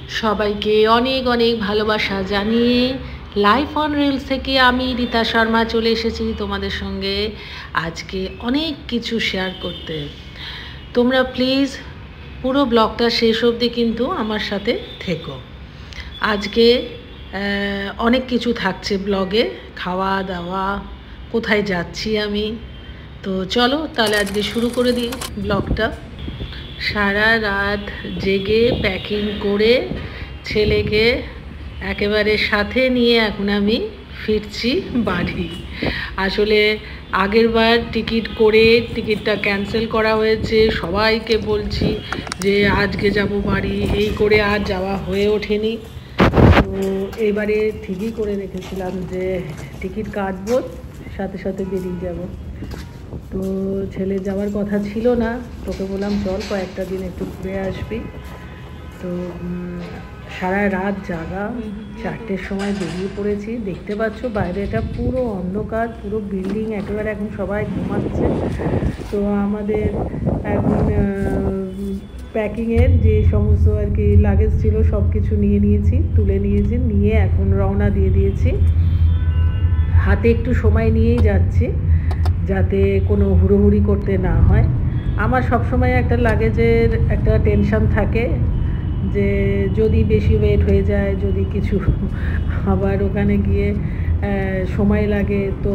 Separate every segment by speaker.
Speaker 1: সবাইকে অনেক অনেক ভালোবাসা জানিয়ে লাইফ অন রিলস থেকে আমি রীতা শর্মা চলে এসেছি তোমাদের সঙ্গে আজকে অনেক কিছু শেয়ার করতে। তোমরা প্লিজ পুরো ব্লগটা শেষ অবধি কিন্তু আমার সাথে থেকো। আজকে অনেক কিছু থাকছে ব্লগে, খাওয়া দাওয়া, কোথায় যাচ্ছি আমি। তো চলো তাহলে আজকে শুরু করে দিই ব্লগটা। সারা রাত জেগে প্যাকিং করে ছেলেকে একেবারে সাথে নিয়ে এখন আমি ফিরছি বাড়ি। আসলে আগেরবার টিকিট করে টিকিটটা ক্যান্সেল করা হয়েছে, সবাইকে বলছি যে আজকে যাব বাড়ি, এই করে আর যাওয়া হয়ে ওঠেনি। তো এবারে ঠিকই করে রেখেছিলাম যে টিকিট কাটবো, সাথে সাথে বেরিয়ে যাব। তো ছেলে যাওয়ার কথা ছিল না, তোকে বললাম চল কয়েকটা দিন একটু ঘুরে আসবি। তো সারা রাত জাগা, 4টের সময় বেরিয়ে পড়েছি। দেখতে পাচ্ছ বাইরেটা পুরো অন্ধকার, পুরো বিল্ডিং একেবারে এখন সবাই ঘুমাচ্ছে। তো আমাদের এখন প্যাকিংয়ের যে সমস্ত আর কি লাগেজ ছিল সব কিছু নিয়েছি, তুলে নিয়ে এখন রওনা দিয়ে দিয়েছি। হাতে একটু সময় নিয়েই যাচ্ছি যাতে কোনো হুড়োহুড়ি করতে না হয়। আমার সবসময় একটা লাগেজের একটা টেনশন থাকে যে যদি বেশি ওয়েট হয়ে যায়, যদি কিছু আবার ওখানে গিয়ে সময় লাগে, তো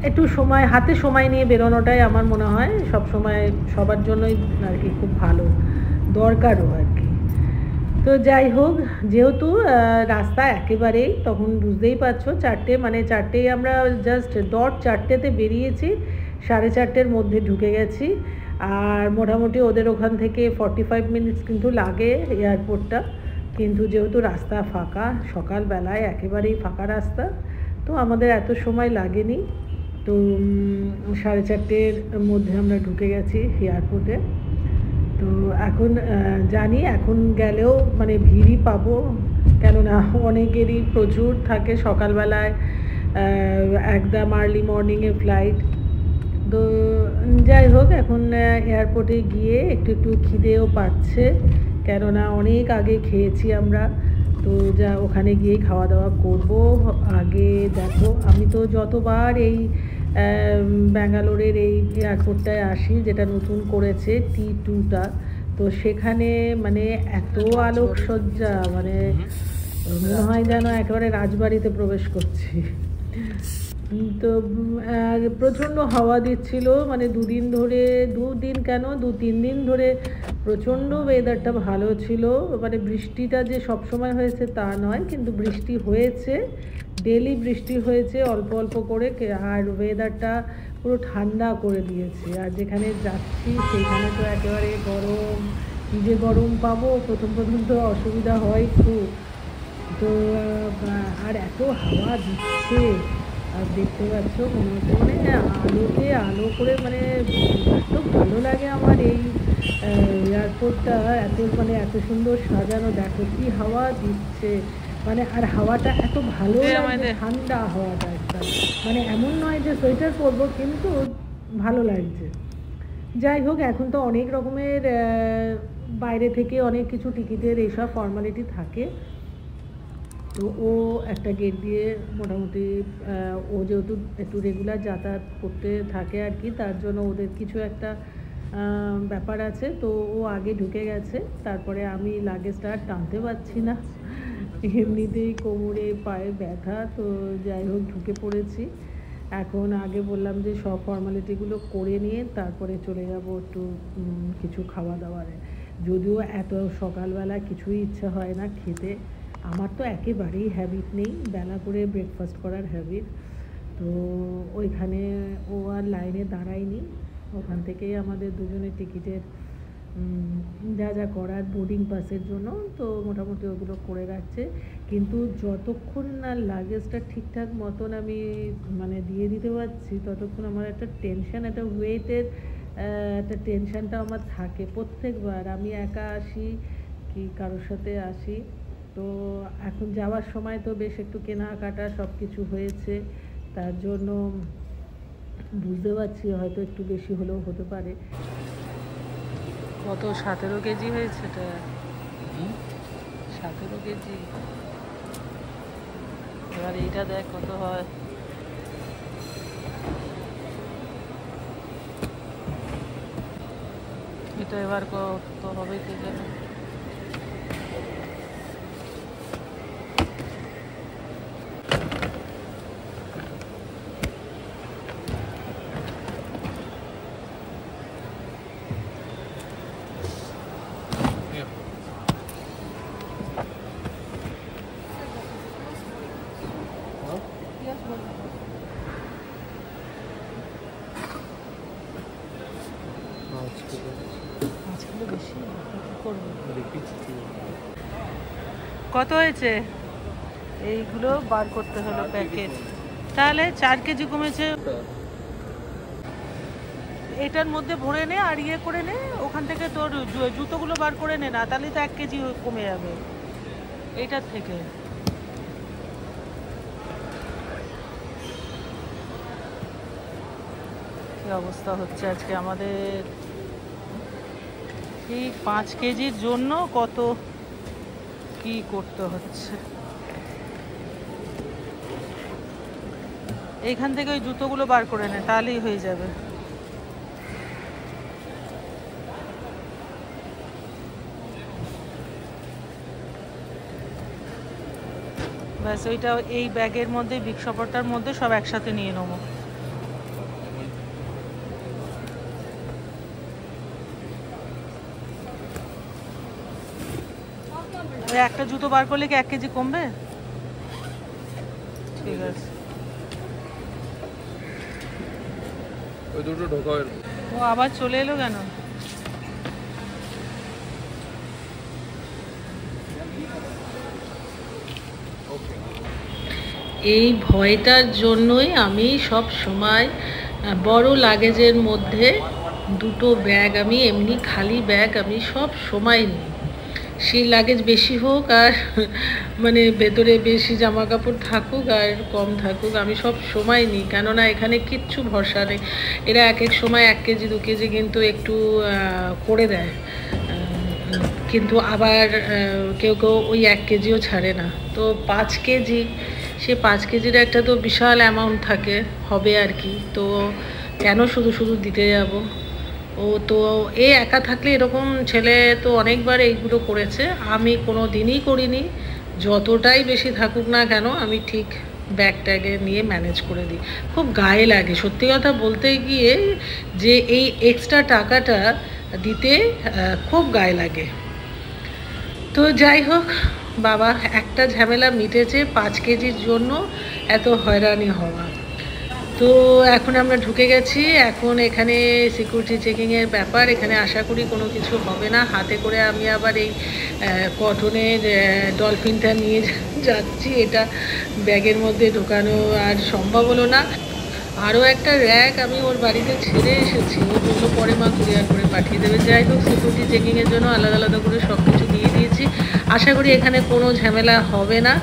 Speaker 1: একটু সময় হাতে সময় নিয়ে বেরোনোটাই আমার মনে হয় সবসময় সবার জন্যই আর কি খুব ভালো, দরকারও আর কি। তো যাই হোক, যেহেতু রাস্তা একেবারেই তখন বুঝতেই পারছো 4টে, মানে 4টেই আমরা জাস্ট ডট 4টেতে বেরিয়েছি, 4:30-র মধ্যে ঢুকে গেছি। আর মোটামুটি ওদের ওখান থেকে 45 মিনিটস কিন্তু লাগে এয়ারপোর্টটা, কিন্তু যেহেতু রাস্তা ফাঁকা, সকালবেলায় একেবারেই ফাঁকা রাস্তা, তো আমাদের এত সময় লাগেনি। তো 4:30-র মধ্যে আমরা ঢুকে গেছি এয়ারপোর্টে। তো এখন জানি এখন গেলেও মানে ভিড়ই পাবো, কেননা অনেকেরই প্রচুর থাকে সকালবেলায় একদম আর্লি মর্নিংয়ে ফ্লাইট। তো যাই হোক, এখন এয়ারপোর্টে গিয়ে একটু খিদেও পাচ্ছে, কেননা অনেক আগে খেয়েছি আমরা। তো ওখানে গিয়েই খাওয়া দাওয়া করব। আগে দেখো, আমি তো যতবার এই ব্যাঙ্গালোরের এই এয়ারপোর্টটায় আসি, যেটা নতুন করেছে T2টা, তো সেখানে মানে এত আলোকসজ্জা, মানে মনে হয় যেন একেবারে রাজবাড়িতে প্রবেশ করছি। তো আর প্রচণ্ড হাওয়া দিচ্ছিল, মানে 2 দিন ধরে, 2-3 দিন ধরে প্রচণ্ড ওয়েদারটা ভালো ছিল। মানে বৃষ্টিটা যে সবসময় হয়েছে তা নয়, কিন্তু বৃষ্টি হয়েছে, ডেলি বৃষ্টি হয়েছে অল্প অল্প করে, আর ওয়েদারটা পুরো ঠান্ডা করে দিয়েছে। আর যেখানে যাচ্ছি সেখানে তো একেবারে গরম, কী যে গরম পাবো, প্রথম তো অসুবিধা হয় খুব। তো আর এত হাওয়া দিচ্ছে, আর দেখতে পাচ্ছ মনে হচ্ছে মানে আলোতে আলো করে, মানে এত ভালো লাগে আমার এই এয়ারপোর্টটা, এত সুন্দর সাজানো। দেখো কি হাওয়া দিচ্ছে, মানে আর হাওয়াটা এত ভালো লাগছে, ঠান্ডা হাওয়াটা একটা, মানে এমন নয় যে সোয়েটার পরবো, কিন্তু ভালো লাগছে। যাই হোক, এখন তো অনেক রকমের বাইরে থেকে অনেক কিছু টিকিটের এইসব ফর্মালিটি থাকে। তো ও একটা গেট দিয়ে মোটামুটি, ও যেহেতু একটু রেগুলার যাতায়াত করতে থাকে আর কি, তার জন্য ওদের কিছু একটা ব্যাপার আছে, তো ও আগে ঢুকে গেছে। তারপরে আমি লাগেজটা আর টানতে পারছি না, এমনিতেই কোমরে পায়ে ব্যথা। তো যাই হোক, ঢুকে পড়েছি। এখন আগে বললাম যে সব ফর্মালিটিগুলো করে নিয়ে তারপরে চলে যাব একটু কিছু খাওয়া দাওয়ারে। যদিও এত সকালবেলা কিছুই ইচ্ছা হয় না খেতে, আমার তো একেবারেই হ্যাবিট নেই বেলা করে ব্রেকফাস্ট করার হ্যাবিট। তো ওইখানে ও আর লাইনে দাঁড়ায়নি, ওখান থেকেই আমাদের দুজনের টিকিটের যা করার বোর্ডিং পাসের জন্য তো মোটামুটি ওগুলো করে রাখছে। কিন্তু যতক্ষণ না লাগেজটা ঠিকঠাক মতন আমি মানে দিয়ে দিতে পারছি, ততক্ষণ আমার একটা টেনশন, একটা ওয়েটের একটা টেনশনটা আমার থাকে প্রত্যেকবার। আমি একা আসি কি কারোর সাথে আসি, তো এখন যাওয়ার সময় তো বেশ একটু কেনাকাটা সব কিছু হয়েছে, তার জন্য বুঝতে পারছি হয়তো একটু বেশি হলেও হতে পারে। কত 17 কেজি হয়েছে এটা? 18 কেজি। এবার এইটা দেখ কত হয়। এটা এবার কত হবে কে জানে। কত হয়েছে? এইগুলো বার করতে হলো প্যাকেট, তাহলে 4 কেজি কমেছে। এটার মধ্যে ভরে নে আর ইয়ে করে নে, ওখান থেকে তোর জুতোগুলো বার করে নে না, তাহলে তো 1 কেজি কমে যাবে এইটার থেকে। কি অবস্থা হচ্ছে আজকে আমাদের। এই 5 কেজির জন্য কত কি করতে হচ্ছে। এইখান থেকে ওই জুতোগুলো বার করে নে, তাহলেই হয়ে যাবে। ব্যাস ওইটা এই ব্যাগের মধ্যে, বিগ শপারটার মধ্যে সব একসাথে নিয়ে নেবো। একটা জুতো বার করলে কি 1 কেজি কমবে? ঠিক আছে, ওই দুটো ঢোকাও। ও আবার চলে এলো কেন? এই ভয়টার জন্যই আমি সব সময় বড় লাগেজের মধ্যে দুটো ব্যাগ, আমি এমনি খালি ব্যাগ আমি সব সময় নিই। সেই লাগেজ বেশি হোক আর মানে ভেতরে বেশি জামা কাপড় থাকুক আর কম থাকুক, আমি সব সময় নিই। কেননা এখানে কিচ্ছু ভরসা নেই। এরা এক এক সময় 1 কেজি 2 কেজি কিন্তু একটু করে দেয়, কিন্তু আবার কেউ কেউ ওই 1 কেজিও ছাড়ে না। তো 5 কেজি, সে 5 কেজির একটা তো বিশাল অ্যামাউন্ট থাকে হবে আর কি। তো কেন শুধু শুধু দিতে যাব? ও তো এ একা থাকলে এরকম ছেলে তো অনেকবার এইগুলো করেছে, আমি কোনো দিনই করিনি। যতটাই বেশি থাকুক না কেন আমি ঠিক ব্যাগ ট্যাগে নিয়ে ম্যানেজ করে দিই। খুব গায়ে লাগে সত্যি কথা বলতে গিয়ে, যে এই এক্সট্রা টাকাটা দিতে খুব গায়ে লাগে। তো যাই হোক বাবা, একটা ঝামেলা মিটেছে, 5 কেজির জন্য এত হয়রানি হওয়া। তো এখন আমরা ঢুকে গেছি। এখন এখানে সিকিউরিটি চেকিংয়ের ব্যাপার, এখানে আশা করি কোনো কিছু হবে না। হাতে করে আমি আবার এই কটনের ডলফিনটা নিয়ে যাচ্ছি, এটা ব্যাগের মধ্যে ঢোকানো আর সম্ভব হলো না। আরও একটা র্যাক আমি ওর বাড়িতে ছেড়ে এসেছি, ও বললো পরে মা কুরিয়ার করে পাঠিয়ে দেবে। যাই হোক, সিকিউরিটি চেকিংয়ের জন্য আলাদা আলাদা করে সব কিছু দিয়ে দিয়েছি। আশা করি এখানে কোনো ঝামেলা হবে না।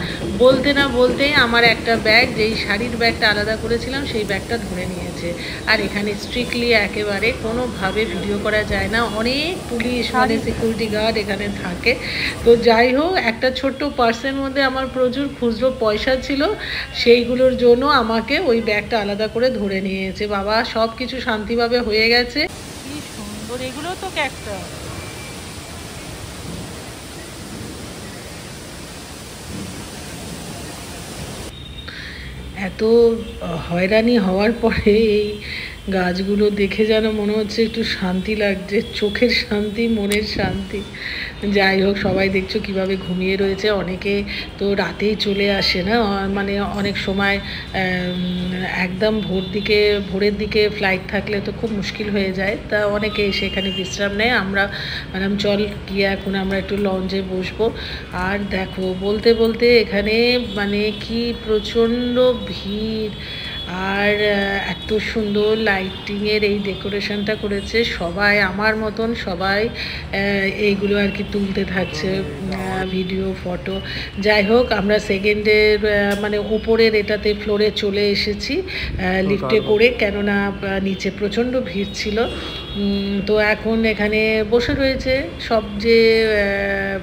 Speaker 1: বলতে না বলতেই আমার একটা ব্যাগ, যেই শাড়ির ব্যাগটা আলাদা করেছিলাম সেই ব্যাগটা ধরে নিয়েছে। আর এখানে স্ট্রিক্টলি একেবারে কোনোভাবে ভিডিও করা যায় না, অনেক পুলিশ মানে সিকিউরিটি গার্ড এখানে থাকে। তো যাই হোক, একটা ছোট্ট পার্সের মধ্যে আমার প্রচুর খুচরো পয়সা ছিল, সেইগুলোর জন্য আমাকে ওই ব্যাগটা আলাদা করে ধরে নিয়েছে। বাবা, সব কিছু শান্তিভাবে হয়ে গেছে। কি সুন্দর, এগুলো তো একটা এত হয়রানি হওয়ার পরে এই গাছগুলো দেখে যেন মনে হচ্ছে একটু শান্তি লাগছে, চোখের শান্তি, মনের শান্তি। যাই হোক, সবাই দেখছো কিভাবে ঘুমিয়ে রয়েছে। অনেকে তো রাতেই চলে আসে না, মানে অনেক সময় একদম ভোরের দিকে ফ্লাইট থাকলে তো খুব মুশকিল হয়ে যায়। তা অনেকে এসে এখানে বিশ্রাম নেয়। আমরা ম্যাডাম চল গিয়ে এখন আমরা একটু লঞ্চে বসবো। আর দেখো, বলতে বলতে এখানে মানে কি প্রচণ্ড ভিড়, আর এত সুন্দর লাইটিংয়ের এই ডেকোরেশনটা করেছে। সবাই আমার মতন সবাই এইগুলো আর কি তুলতে থাকছে ভিডিও, ফটো। যাই হোক, আমরা সেকেন্ডের মানে ওপরের এটাতে ফ্লোরে চলে এসেছি লিফটে করে, কেননা নিচে প্রচণ্ড ভিড় ছিল। তো এখন এখানে বসে রয়েছে সব, যে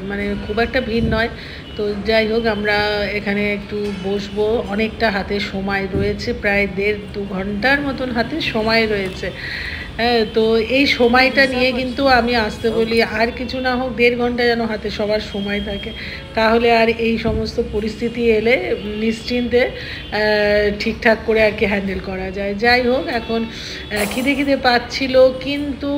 Speaker 1: মানে খুব একটা ভিড় নয়, তো যাই হোক, আমরা এখানে একটু বসবো, অনেকটা হাতে সময় রয়েছে, প্রায় 1.5-2 ঘন্টার মতন হাতে সময় রয়েছে। হ্যাঁ, তো এই সময়টা নিয়ে কিন্তু আমি আসতে বলি, আর কিছু না হোক 1.5 ঘন্টা যেন হাতে সবার সময় থাকে, তাহলে আর এই সমস্ত পরিস্থিতি এলে নিশ্চিন্তে ঠিকঠাক করে আর কি হ্যান্ডেল করা যায়। যাই হোক, এখন খিদে খিদে পাচ্ছিল, কিন্তু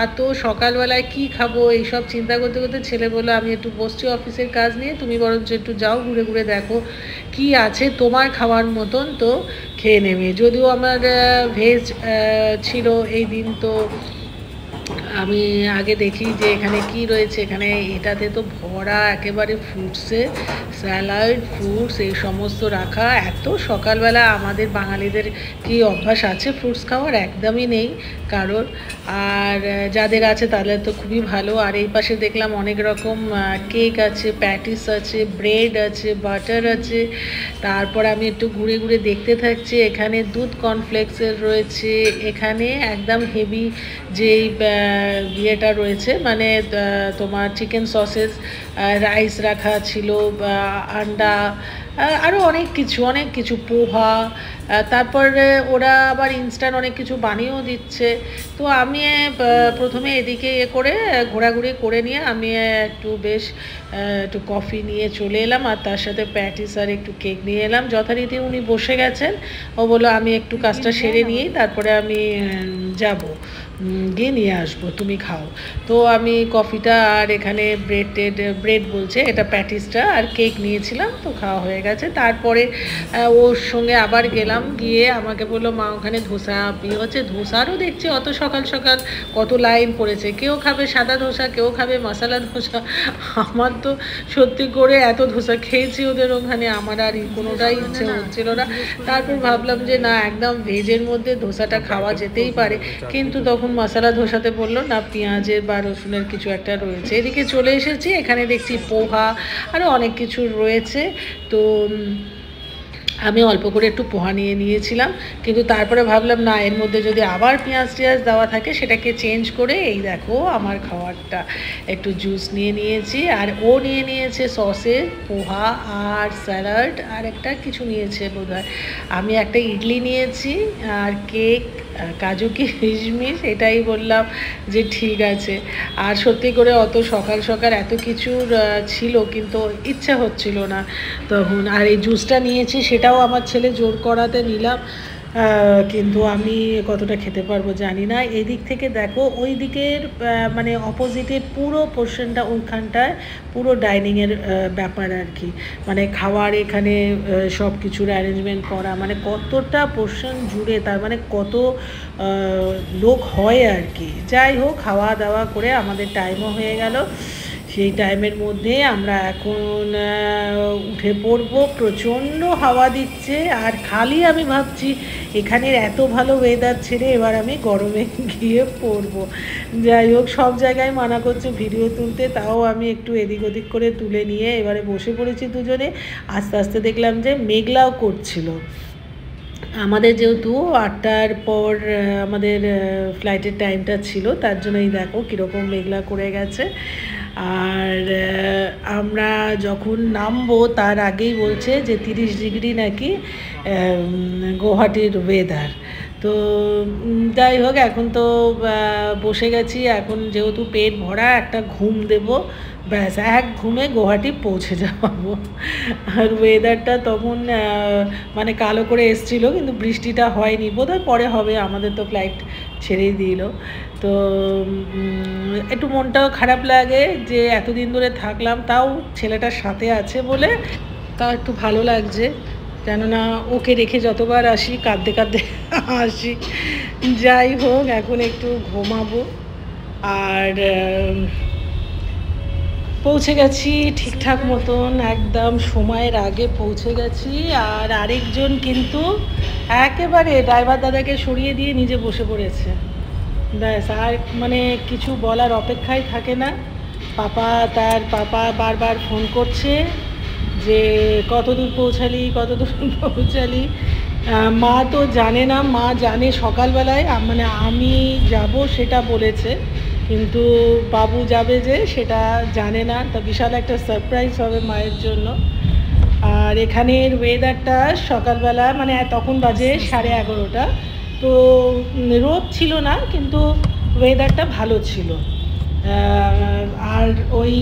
Speaker 1: এত সকালবেলায় কি খাবো এইসব চিন্তা করতে করতে ছেলে বললো, আমি একটু বসছি অফিসের কাজ নিয়ে, তুমি বরঞ্চ একটু যাও, ঘুরে ঘুরে দেখো কি আছে তোমার খাওয়ার মতন, তো খেয়ে নেবে। যদিও আমার ভেজ ছিল এই দিন, তো আমি আগে দেখি যে এখানে কি রয়েছে। এখানে এটাতে তো ভরা একেবারে ফ্রুটসে, স্যালাড, ফ্রুটস এই সমস্ত রাখা। এত সকালবেলা আমাদের বাঙালিদের কি অভ্যাস আছে ফ্রুটস খাওয়ার? একদমই নেই কারোর। আর যাদের আছে তাদের তো খুবই ভালো। আর এই পাশে দেখলাম অনেক রকম কেক আছে, প্যাটিস আছে, ব্রেড আছে, বাটার আছে। তারপর আমি একটু ঘুরে ঘুরে দেখতে থাকছি। এখানে দুধ কর্নফ্লেক্সের রয়েছে, এখানে একদম হেভি যেই ইয়েটা রয়েছে, মানে তোমার চিকেন সসেস, রাইস রাখা ছিল, আন্ডা, আরও অনেক কিছু পোহা। তারপরে ওরা আবার ইনস্ট্যান্ট অনেক কিছু বানিয়েও দিচ্ছে। তো আমি প্রথমে এদিকে করে ঘোরাঘুরি করে নিয়ে আমি একটু কফি নিয়ে চলে এলাম, আর তার সাথে প্যাটিস আর একটু কেক নিয়ে এলাম। যথারীতি উনি বসে গেছেন, ও বললো আমি একটু কাজটা সেরে নিয়েই তারপরে আমি যাব, গিয়ে নিয়ে আসবো, তুমি খাও। তো আমি কফিটা আর এখানে ব্রেড বলছে এটা প্যাটিসটা আর কেক নিয়েছিলাম, তো খাওয়া হয়ে গেছে। তারপরে ওর সঙ্গে আবার গেলাম, গিয়ে আমাকে বললো মা ওখানে ধোসা হচ্ছে। ধোসারও দেখছি অত সকাল সকাল কত লাইন পড়েছে, কেউ খাবে সাদা ধোসা, কেউ খাবে মশলা ধোসা। আমার তো সত্যি করে এত ধোসা খেয়েছি ওদের ওখানে, আমার আর কোনোটাই ইচ্ছে হচ্ছিল না। তারপর ভাবলাম যে না, একদম ভেজের মধ্যে ধোসাটা খাওয়া যেতেই পারে, কিন্তু তখন মশলা ধোসাতে বললো না পেঁয়াজের বা রসুনের কিছু একটা রয়েছে। এদিকে চলে এসেছি, এখানে দেখছি পোহা আরও অনেক কিছু রয়েছে। তো আমি অল্প করে একটু পোহা নিয়েছিলাম, কিন্তু তারপরে ভাবলাম না, এর মধ্যে যদি আবার পেঁয়াজ দেওয়া থাকে সেটাকে চেঞ্জ করে এই দেখো আমার খাবারটা। একটু জুস নিয়েছি, আর ও নিয়েছে সসেস, পোহা আর স্যালাড, আর একটা কিছু নিয়েছে বোধহয়। আমি একটা ইডলি নিয়েছি আর কেক, কাজু কিশমিশ, এটাই বললাম যে ঠিক আছে। আর সত্যি করে অত সকাল সকাল এত কিছুর ছিল, কিন্তু ইচ্ছা হচ্ছিল না তখন। আর এই জুসটা নিয়েছি, সেটাও আমার ছেলে জোর করাতে নিলাম, কিন্তু আমি কতটা খেতে পারবো জানি না। এদিক থেকে দেখো ওই দিকের মানে অপোজিটের পুরো পোর্শনটা, ওইখানটায় পুরো ডাইনিংয়ের ব্যাপার আর কি, মানে খাওয়ার এখানে সব কিছুর অ্যারেঞ্জমেন্ট করা, মানে কতটা পোর্শন জুড়ে, তার মানে কত লোক হয় আর কি। যাই হোক, খাওয়া দাওয়া করে আমাদের টাইমও হয়ে গেল। সেই টাইমের মধ্যে আমরা এখন উঠে পড়বো। প্রচণ্ড হাওয়া দিচ্ছে, আর খালি আমি ভাবছি এখানের এত ভালো ওয়েদার ছেড়ে এবার আমি গরমে গিয়ে পড়বো। যাই হোক, সব জায়গায় মানা করছে ভিডিও তুলতে, তাও আমি একটু এদিক ওদিক করে তুলে নিয়ে এবারে বসে পড়েছি দুজনে। আস্তে আস্তে দেখলাম যে মেঘলাও করছিল। আমাদের যেহেতু 8টার পর আমাদের ফ্লাইটের টাইমটা ছিল, তার জন্যই দেখো কীরকম মেঘলা করে গেছে। আর আমরা যখন নামবো তার আগেই বলছে যে 30 ডিগ্রি নাকি গুয়াহাটির ওয়েদার। তো যাই হোক, এখন তো বসে গেছি, এখন যেহেতু পেট ভরা, একটা ঘুম দেব, ব্যাস এক ঘুমে গুয়াহাটি পৌঁছে যাবো। আর ওয়েদারটা তখন মানে কালো করে এসেছিলো, কিন্তু বৃষ্টিটা হয়নি, বোধহয় পরে হবে, আমাদের তো ফ্লাইট ছেড়েই দিল। তো একটু মনটাও খারাপ লাগে যে এতদিন ধরে থাকলাম, তাও ছেলেটার সাথে আছে বলে তাও একটু ভালো লাগছে, কেননা ওকে রেখে যতবার আসি কাঁদতে কাঁদতে আসি। যাই হোক, এখন একটু ঘুমাবো। আর পৌঁছে গেছি ঠিকঠাক মতন, একদম সময়ের আগে পৌঁছে গেছি। আর আরেকজন কিন্তু একেবারে ড্রাইভার দাদাকে সরিয়ে দিয়ে নিজে বসে পড়েছে, ব্যাস আর মানে কিছু বলার অপেক্ষাই থাকে না। তার পাপা বারবার ফোন করছে যে কতদূর পৌঁছালি। মা তো জানে না, মা জানে সকালবেলায় মানে আমি যাব সেটা বলেছে, কিন্তু বাবু যাবে যে সেটা জানে না, তা বিশাল একটা সারপ্রাইজ হবে মায়ের জন্য। আর এখানের ওয়েদারটা সকালবেলা মানে তখন বাজে 11:30, তো রোদ ছিল না কিন্তু ওয়েদারটা ভালো ছিল। আর ওই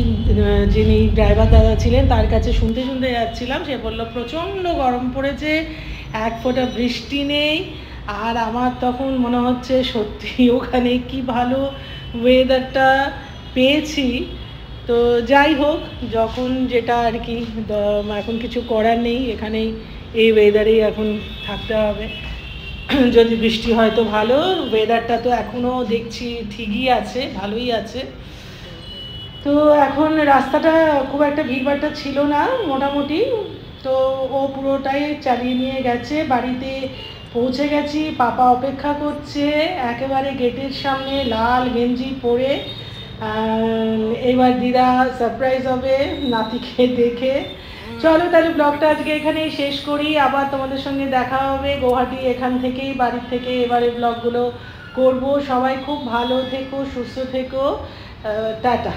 Speaker 1: যিনি ড্রাইভার দাদা ছিলেন তার কাছে শুনতে শুনতে যাচ্ছিলাম, সে বললো প্রচণ্ড গরম পড়েছে, এক ফোঁটা বৃষ্টি নেই। আর আমার তখন মনে হচ্ছে সত্যি ওখানে কি ভালো ওয়েদারটা পেয়েছি। তো যাই হোক, যখন যেটা আর কি, এখন কিছু করার নেই, এখানেই এই ওয়েদারেই এখন থাকতে হবে। যদি বৃষ্টি হয় তো ভালো, ওয়েদারটা তো এখনও দেখছি ঠিকই আছে, ভালোই আছে। তো এখন রাস্তাটা খুব একটা ভিড়ভাট্টা ছিল না মোটামুটি, তো ও পুরোটাই চালিয়ে নিয়ে গেছে। বাড়িতে পৌঁছে গেছি, পাপা অপেক্ষা করছে একেবারে গেটের সামনে লাল গেঞ্জি পরে। এবার দিদা সারপ্রাইজ হবে নাতিকে দেখে। চলো তাহলে ব্লগটা আজকে এখানেই শেষ করি, আবার তোমাদের সঙ্গে দেখা হবে গুয়াহাটি এখান থেকেই, বাড়ির থেকে এবারে ব্লগগুলো করব। সবাই খুব ভালো থেকো, সুস্থ থেকো, টাটা।